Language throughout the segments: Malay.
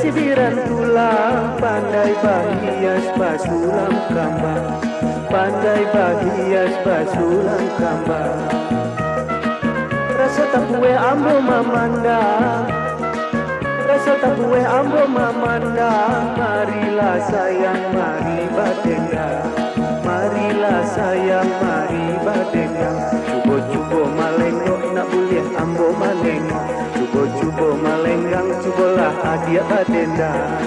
cibiran tulang, pandai bahias basulam kambang, pandai bahias basulam kambang. Rasa tapue ambo mamandang, rasa tapue ambo mamandang. Marilah sayang, mari badendang, marilah sayang, mari badendang. Cubo-cubo malengok nak boleh ambo malengok, cubo-cubo malenggang, cubolah adia badendang.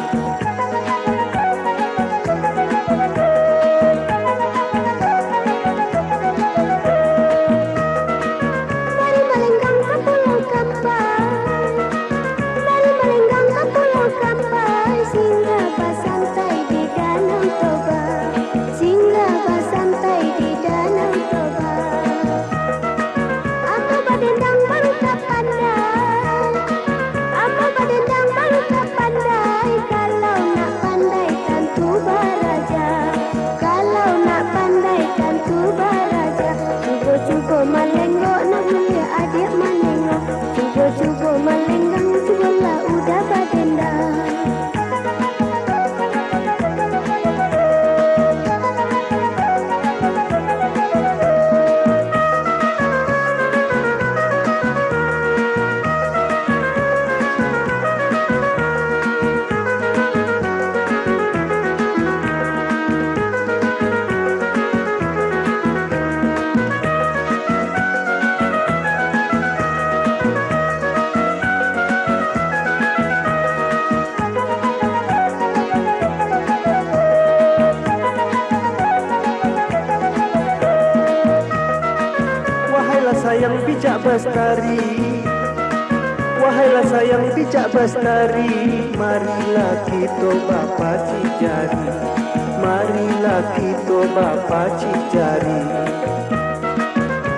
Sayang bijak bestari, wahailah sayang bijak bestari. Marilah kita bapa cijari, marilah kita bapa cijari.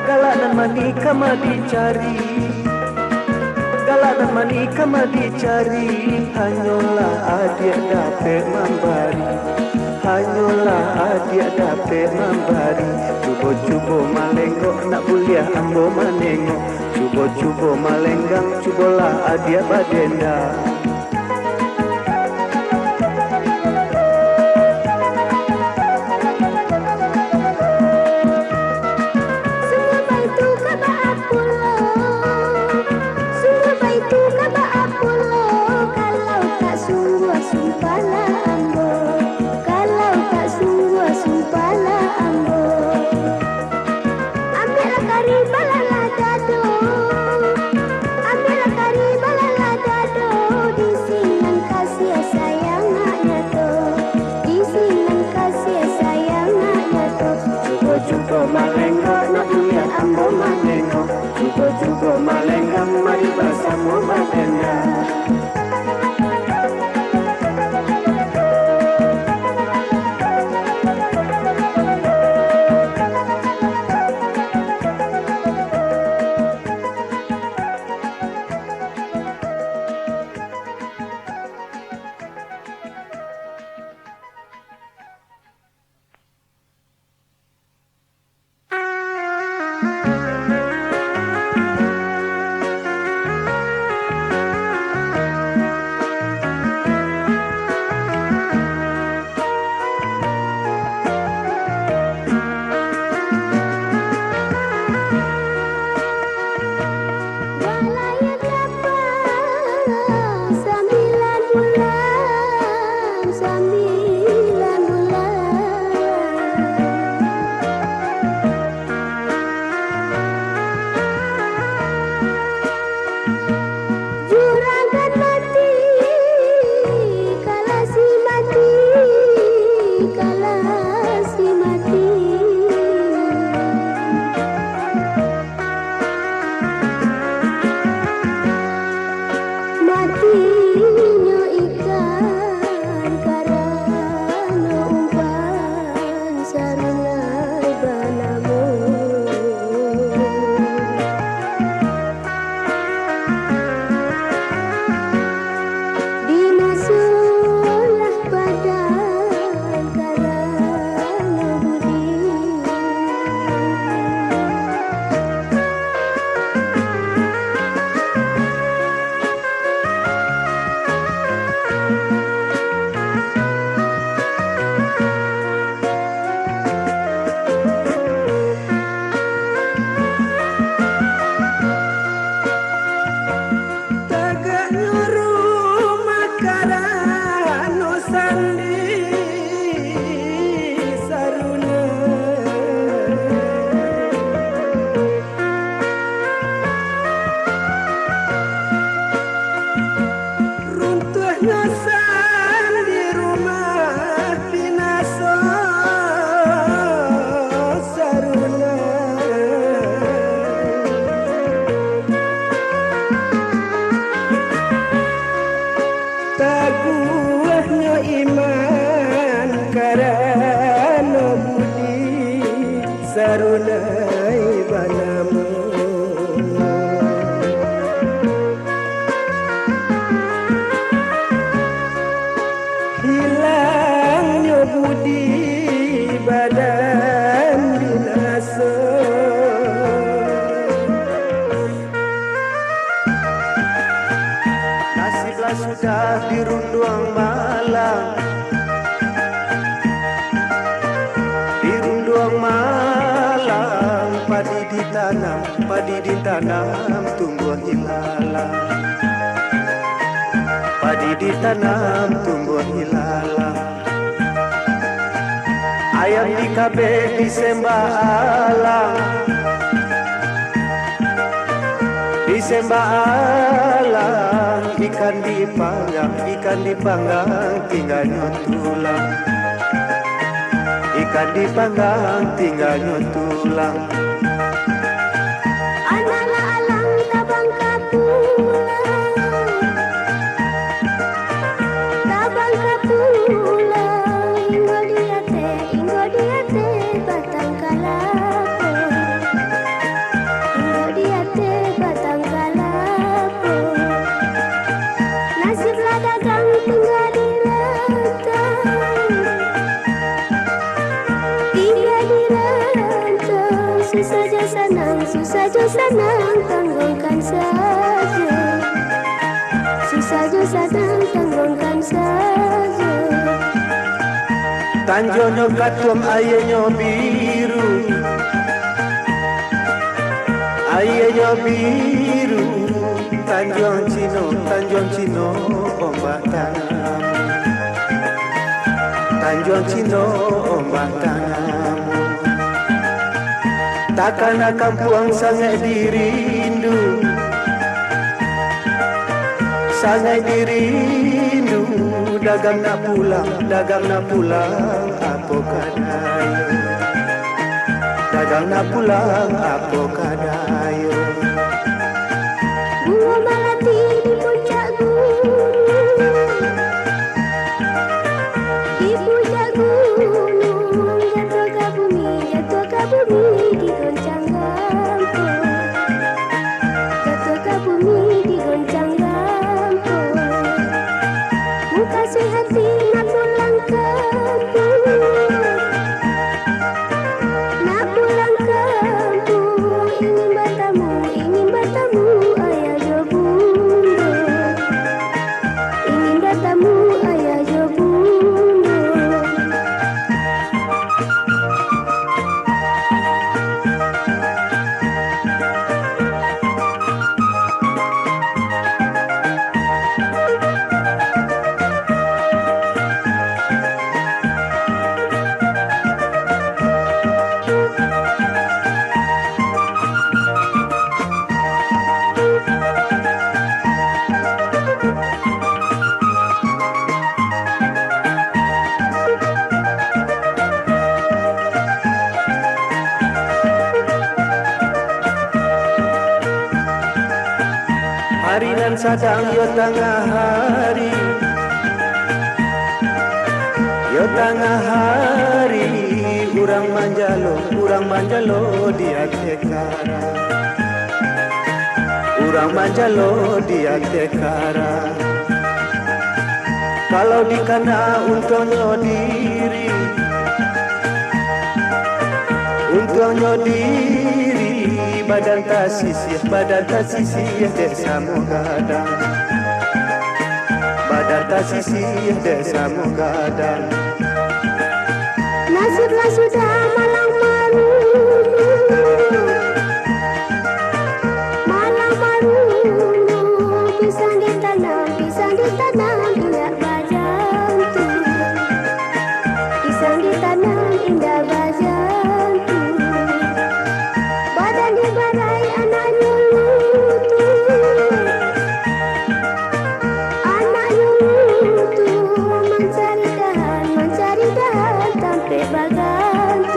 Galak dan mani kama dicari, galak dan mani kama dicari. Hanyalah adik dapat membari, hanyalah adik dapat membari. Cubo-cubo malengok nak buliah ambo manengok, cubo-cubo malenggang, cubolah adia badendang. hilangnya budi badan binasa. Nasiblah sudah dirunduang malang, dirunduang malang. Padi ditanam tumbuh hilalang, padi ditanam tumbuh hilalang. Ayam di kabeh disembah alang, disembah alang. Ikan dipanggang tinggalnya tulang, ikan dipanggang tinggalnya tulang. Anak alang tabang kapulang, tabang kapulang. Inggo dia te batang kalapo, inggo dia te batang kalapo. Nasiblah dagang tinggal di rantau, tinggal di rantau. Susah jo senang, tanggungkan saja. Susah jo senang, tanggungkan saja. Tanjonyo katuam ayenyo biru, ayenyo biru. Tanjong Cino ombak tanam, Tanjong Cino ombak tanam. Takkan akan puang sangat dirindu, sangat dirindu. Dagang nak pulang, apa kadayo. Dagang nak pulang, apa kadayo. Bunga melati di puncak gunung, di puncak gunung. Jatuh ke bumi digoncang gantung, jatuh ke bumi digoncang gantung. Muka hati nak pulang kampung, nak pulang kampung. Ingin bertemu ayah jo bunda, ingin bertemu ayah jo bunda. Hari nan sadang yo tengah hari, yo tengah hari. Urang manjalo dia tekara, urang manjalo dia tekara. Kalau dikana untungnya diri, untungnya diri. Badan tak sisih desa mugadang, badan tak sisih desa mugadang. Nasiblah sudah malang marunu, malang marunu. Pisang ditanam indah bajantu, pisang ditanam indah bajantu. Badan dibarai anak nyulutu, anak nyulutu. Mencari dahan sampai bagantu,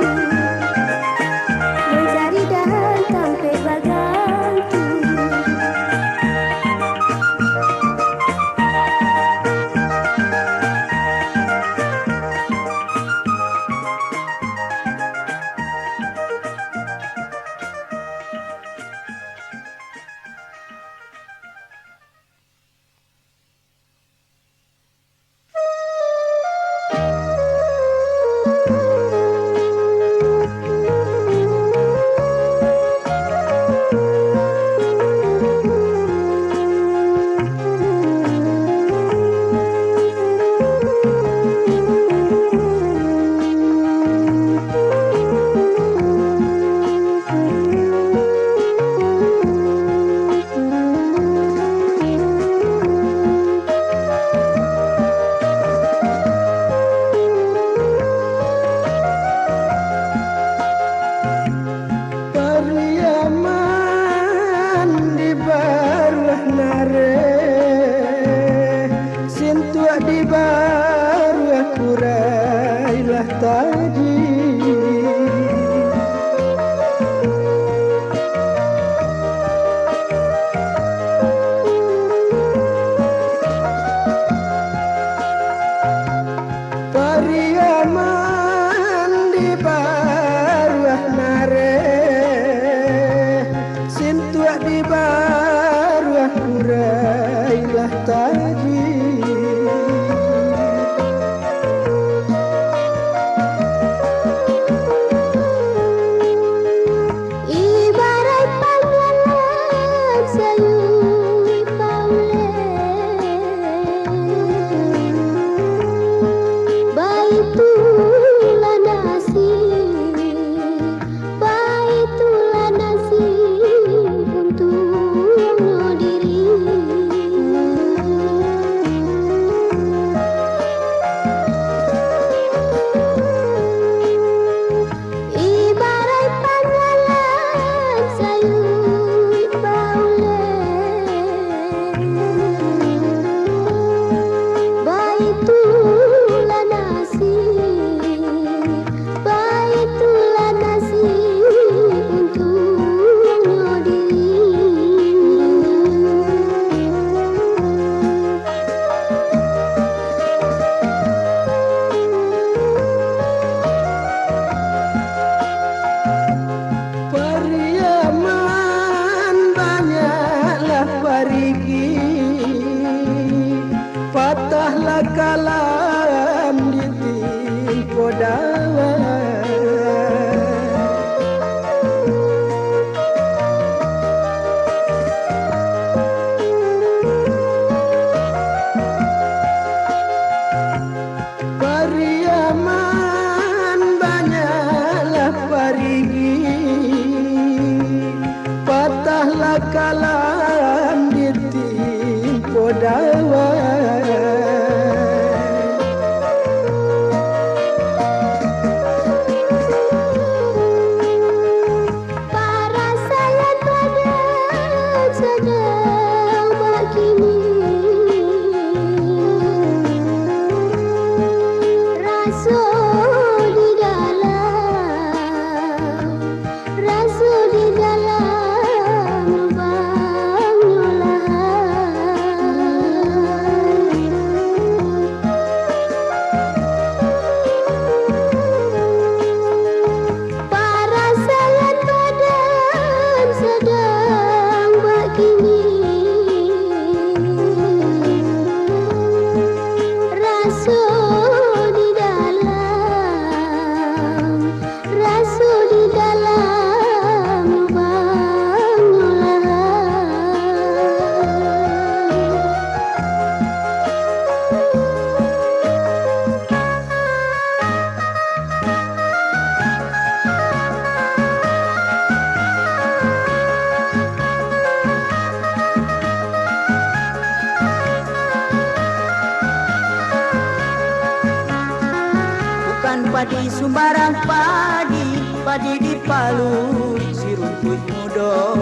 Padi sumbarang padi di Palu si rumput muda.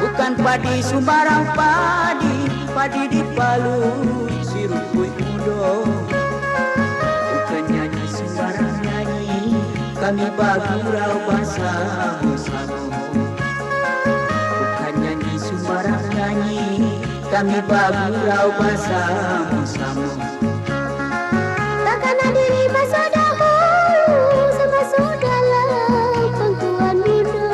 Bukan padi sumbarang padi di Palu si rumput muda. Bukan nyanyi sembarang nyanyi, kami bergurau bersama-sama. Bukan nyanyi sembarang nyanyi, kami bergurau bersama-sama. Takkan diri masa dahulu semasa dalam pangkuan muda.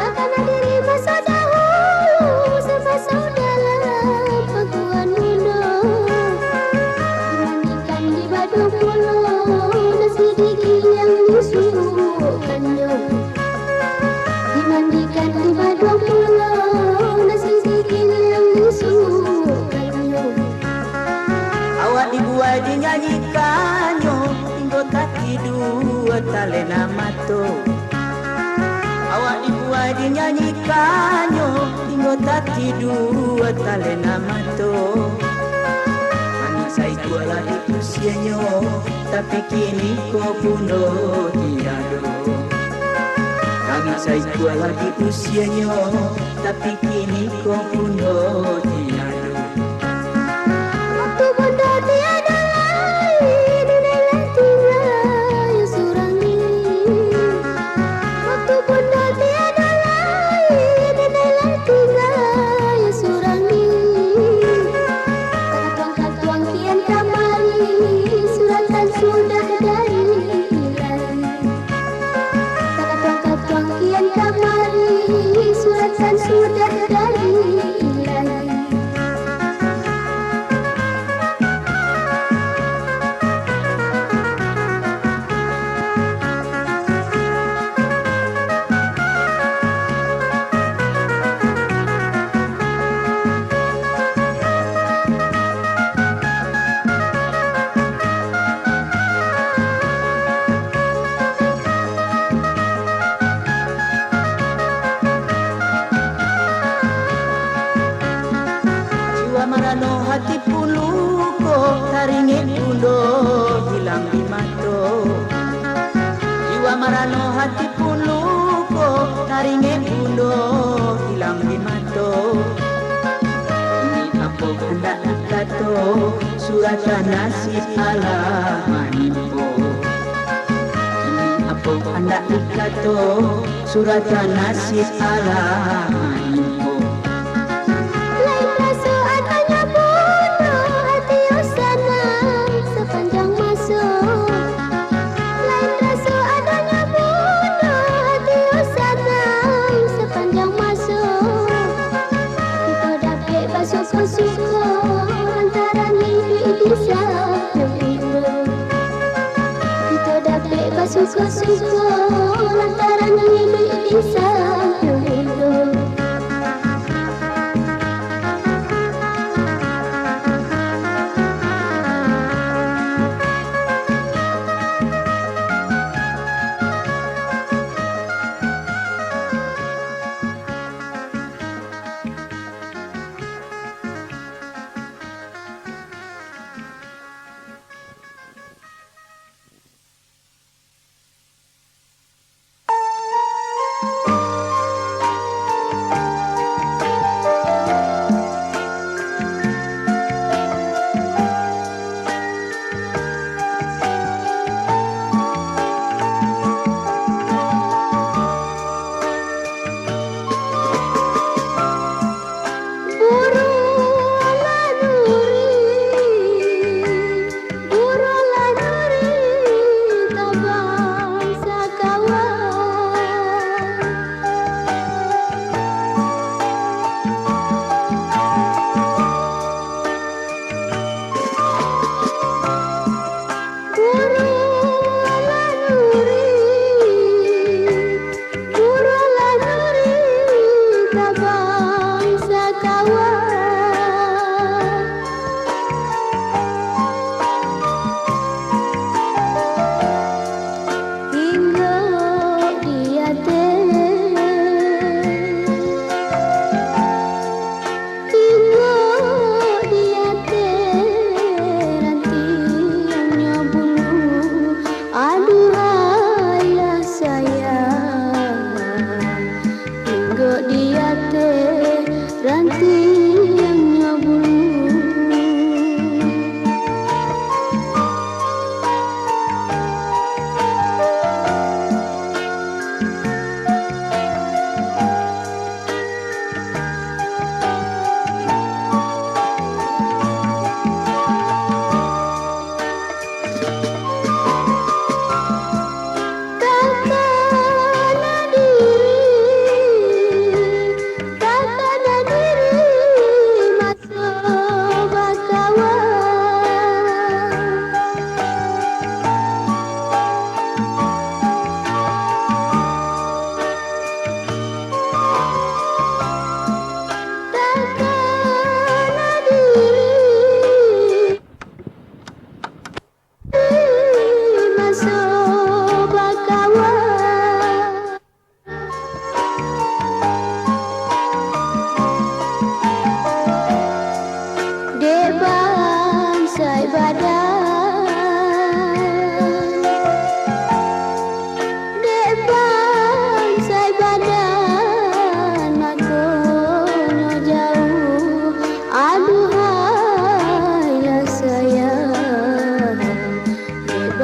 Takkan diri masa dahulu semasa dalam pangkuan muda. Dimandikan di batu pulau nasi dikit yang disuguhkannya. Dimandikan di batu pulau nasi dikit yang disuguhkannya. Awak dibuat dinyanyikannya, hingga kaki dua talena mato. Awak dibuat dinyanyikannya, hingga kaki dua talena mato. Kami saya kuala di usianya, tapi kini kau bunuh tiada. Kami saya kuala di usianya, tapi kini kau bunuh tiada. Waktu benda tiada lain, inilah tinggal yang surang ini. Waktu benda tiada lain, inilah tinggal yang surang ini. Katuang-katuang kian kamari, suratan sudah dari ilahi. Katuang-katuang kian kamari, suratan sudah dari ilahi. Jiwa marano hati pun luko, taringin undo hilang di mato. Jiwa marano hati pun luko, taringin undo hilang di mato. Ini apa hendak dikato, suratan nasib ala manimbo. Ini apa hendak dikato, suratan nasib ala manimbo. Lain perasaan hanya bunuh hati yang senang sepanjang masa. Lain perasaan hanya bunuh hati yang senang sepanjang masa. Kita dapat basuh-basuh antara hidup di sana bila. Kita dapat basuh-basuh antara hidup di sana bila.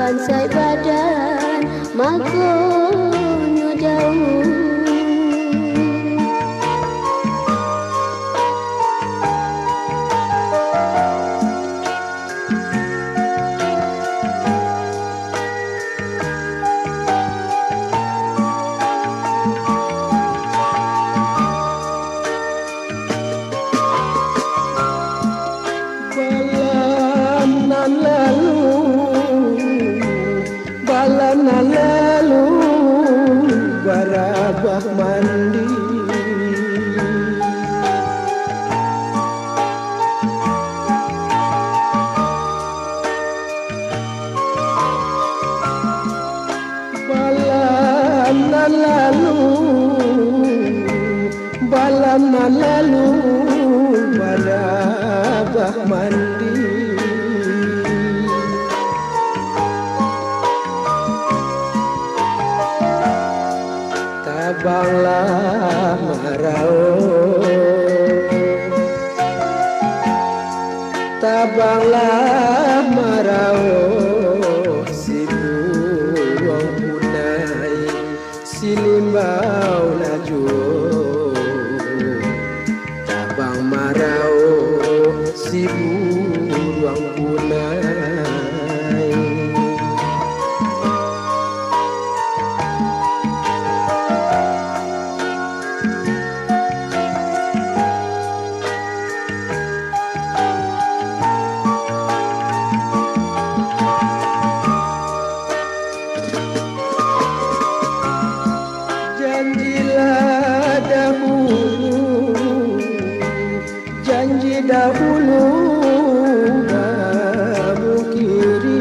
bansai badan makonyo jauh. Balanan lalu barabah mandi. Balanan lalu barabah mandi. Tabanglah marau, tabanglah marau, si burung punai, si limbau laju. Tabang marau, si burung punai. Janji dahulu kamu kiri.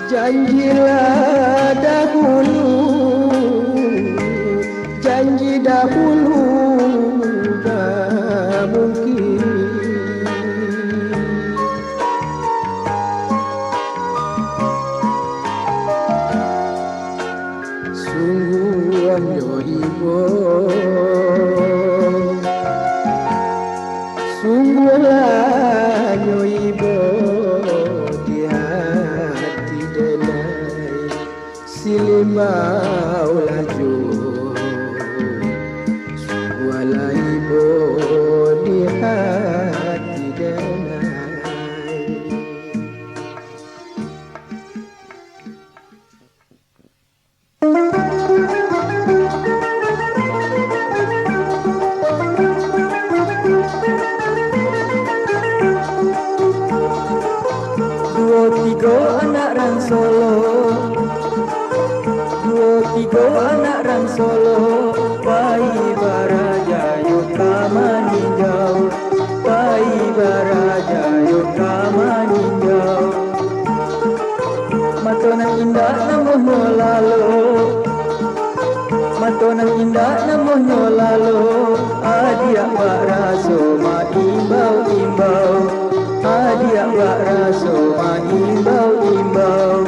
Janjilah dahulu, janji dahulu kamu kiri. Sungguhlah nyoibo di hati denai, silimau laju. Sungguhlah ibo di hati denai. Tiga anak rang Solo, dua tiga anak rang Solo, pai baraja yuka maninjau, pai baraja yuka maninjau. Matona indah namuhnya lalu, matona indah namuhnya lalu, adiak baraso ma imbau imbau. Adiak bak raso ma imbau-imbau.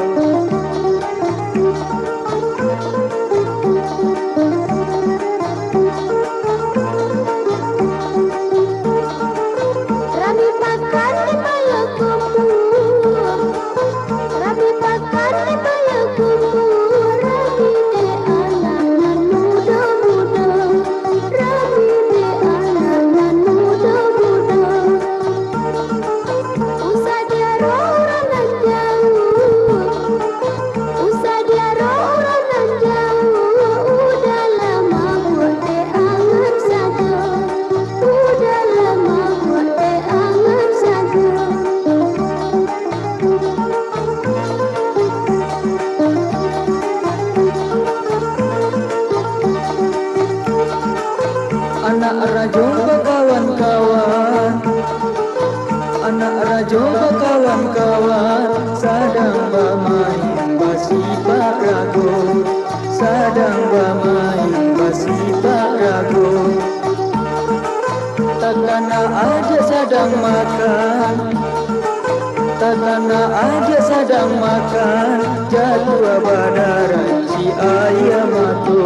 Rabi pakan di bala kumpul, rabi pakan di bala kumpul, rabi de anak nan muda-muda, rabi de anak nan muda-muda. Usah dia orang nan jauh, usah dia orang nan jauh. Udah lama buat de angan saja, udah lama buat de angan saja. Anak rajo berkawan-kawan, anak rajo berkawan-kawan, sadang bermain basipak rago, sadang bermain basipak rago. Takana aja sadang makan, takana aja sadang makan, jatuh badaran si ayam matu.